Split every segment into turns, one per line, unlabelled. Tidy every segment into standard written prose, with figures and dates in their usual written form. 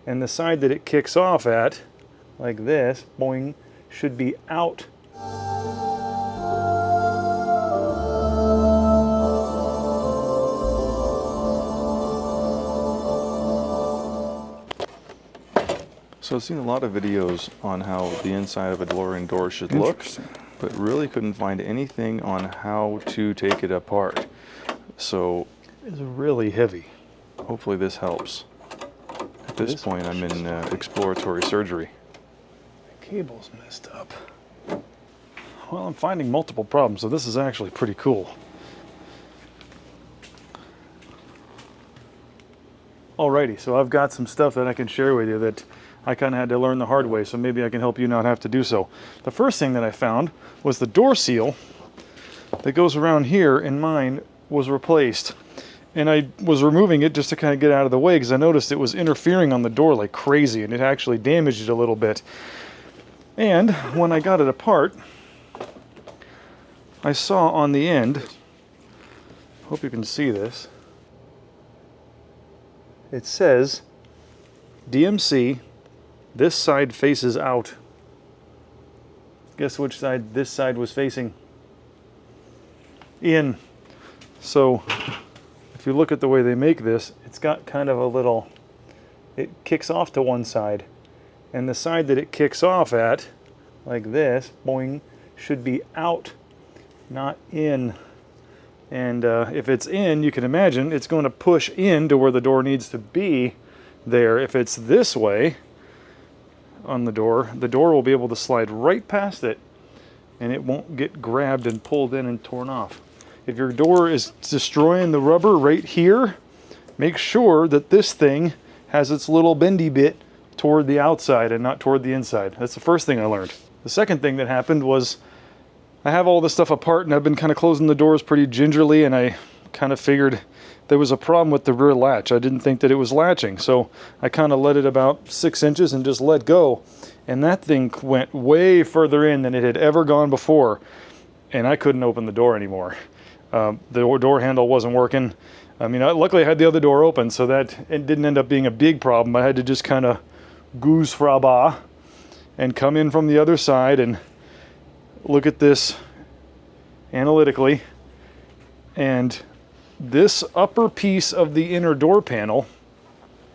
and the side that it kicks off at, like this, boing, should be out.
So I've seen a lot of videos on how the inside of a DeLorean door should look, but really couldn't find anything on how to take it apart. So
It's really heavy.
hopefully this helps. At this point I'm in exploratory surgery.
The cable's messed up. Well, I'm finding multiple problems, so this is actually pretty cool. Alrighty, so I've got some stuff that I can share with you that I kind of had to learn the hard way, so maybe I can help you not have to do so. The first thing that I found was the door seal that goes around here, and mine was replaced. And I was removing it just to kind of get out of the way because I noticed it was interfering on the door like crazy, and it actually damaged it a little bit. And when I got it apart, I saw on the end, hope you can see this, it says DMC, this side faces out. Guess which side this side was facing? In. So if you look at the way they make this, it's got kind of a little, it kicks off to one side, and the side that it kicks off at, like this, boing, should be out, not in. And if it's in, you can imagine it's going to push in to where the door needs to be there. If it's this way on the door will be able to slide right past it, and it won't get grabbed and pulled in and torn off. If your door is destroying the rubber right here, make sure that this thing has its little bendy bit toward the outside and not toward the inside. That's the first thing I learned. The second thing that happened was I have all this stuff apart, and I've been kind of closing the doors pretty gingerly, and I kind of figured there was a problem with the rear latch. I didn't think that it was latching, so I kind of let it about 6 inches and just let go, and that thing went way further in than it had ever gone before, and I couldn't open the door anymore. The door handle wasn't working. I mean, luckily I had the other door open, so that it didn't end up being a big problem. I had to just kind of goose fraba and come in from the other side and look at this analytically, and this upper piece of the inner door panel,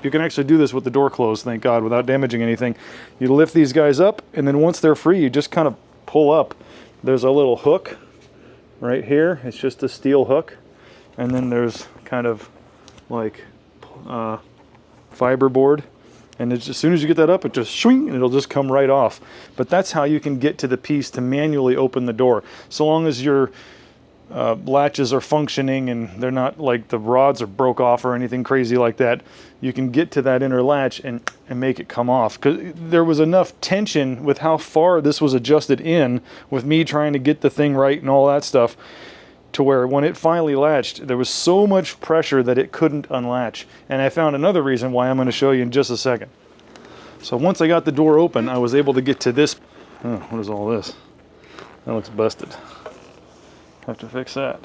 you can actually do this with the door closed, thank God, without damaging anything. You lift these guys up, and then once they're free, you just kind of pull up. There's a little hook right here. It's just a steel hook, and then there's kind of like fiberboard. And as soon as you get that up, it just swing, and it'll just come right off. But that's how you can get to the piece to manually open the door. So long as your latches are functioning and they're not like the rods are broke off or anything crazy like that, you can get to that inner latch and make it come off. Because there was enough tension with how far this was adjusted in, with me trying to get the thing right and all that stuff, to where when it finally latched, there was so much pressure that it couldn't unlatch. And I found another reason why I'm going to show you in just a second. So once I got the door open, I was able to get to this. Oh, what is all this? That looks busted. Have to fix that.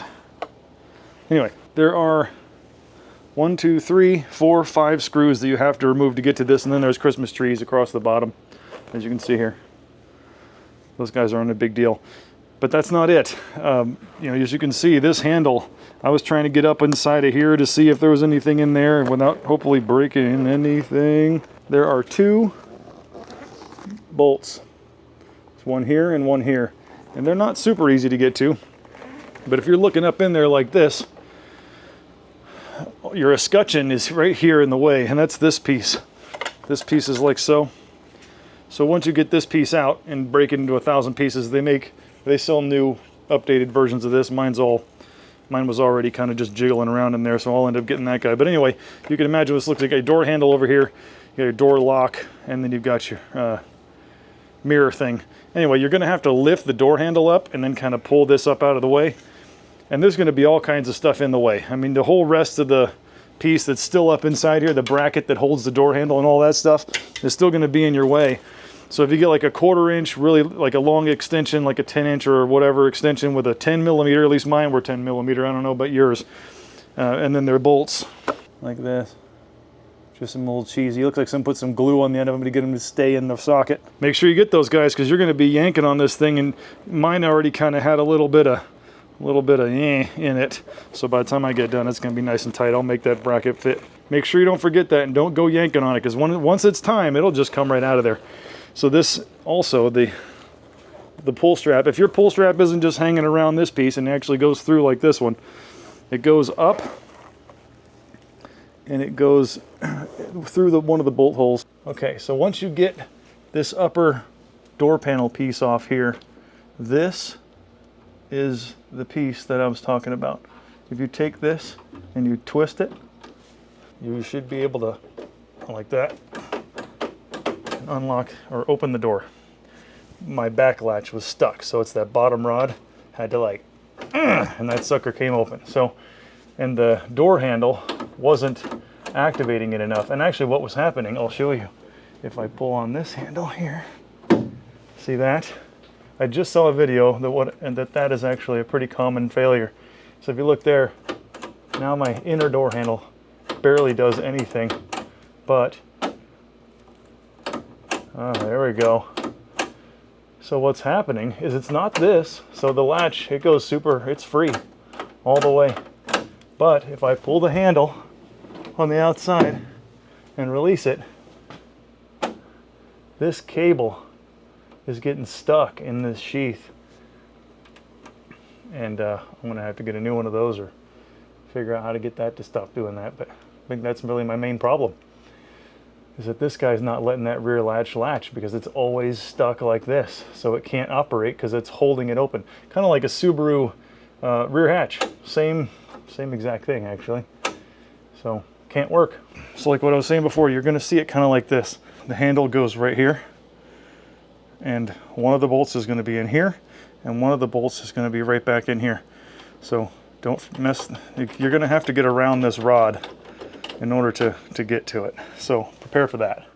Anyway, there are 1, 2, 3, 4, 5 screws that you have to remove to get to this, and then there's Christmas trees across the bottom, as you can see here. Those guys aren't a big deal. But that's not it. You know, as you can see, this handle, I was trying to get up inside of here to see if there was anything in there without hopefully breaking anything. There are 2 bolts. There's one here and one here. And they're not super easy to get to. But if you're looking up in there like this, your escutcheon is right here in the way, and that's this piece. This piece is like so. So once you get this piece out and break it into 1,000 pieces, they sell new updated versions of this. Mine was already kind of just jiggling around in there, so I'll end up getting that guy. But anyway, you can imagine this looks like a door handle over here. You got your door lock, and then you've got your mirror thing. Anyway, you're going to have to lift the door handle up and then kind of pull this up out of the way. And there's going to be all kinds of stuff in the way. I mean, the whole rest of the piece that's still up inside here, the bracket that holds the door handle and all that stuff, is still going to be in your way. So if you get like a 1/4 inch, really like a long extension, like a 10 inch or whatever extension with a 10 millimeter, at least mine were 10 millimeter, I don't know about yours. And then there are bolts like this, Just some little cheesy. Looks like someone put some glue on the end of them to get them to stay in the socket. Make sure you get those guys because you're going to be yanking on this thing, and mine already kind of had a little bit of in it. So by the time I get done, it's going to be nice and tight. I'll make that bracket fit. Make sure you don't forget that and don't go yanking on it because once it's time, it'll just come right out of there. So this also, the pull strap, if your pull strap isn't just hanging around this piece and actually goes through like this one, it goes up and it goes through one of the bolt holes. Okay, so once you get this upper door panel piece off here, this is the piece that I was talking about. If you take this and you twist it, you should be able to, like that, unlock or open the door. My back latch was stuck, so it's that bottom rod, had to like, and that sucker came open. So, and the door handle wasn't activating it enough. And actually what was happening, I'll show you. If I pull on this handle here, see that? I just saw a video that is actually a pretty common failure. So if you look there, now my inner door handle barely does anything, but, there we go. So what's happening is it's not this, so the latch, it goes it's free all the way. But if I pull the handle on the outside and release it, this cable is getting stuck in this sheath. And I'm gonna have to get a new one of those or figure out how to get that to stop doing that. But I think that's really my main problem, is that this guy's not letting that rear latch because it's always stuck like this. So it can't operate because it's holding it open. Kind of like a Subaru rear hatch. Same exact thing actually. So can't work. So like what I was saying before, you're gonna see it kind of like this. The handle goes right here, and one of the bolts is gonna be in here, and one of the bolts is gonna be right back in here. So don't mess, you're gonna have to get around this rod in order to get to it. So prepare for that.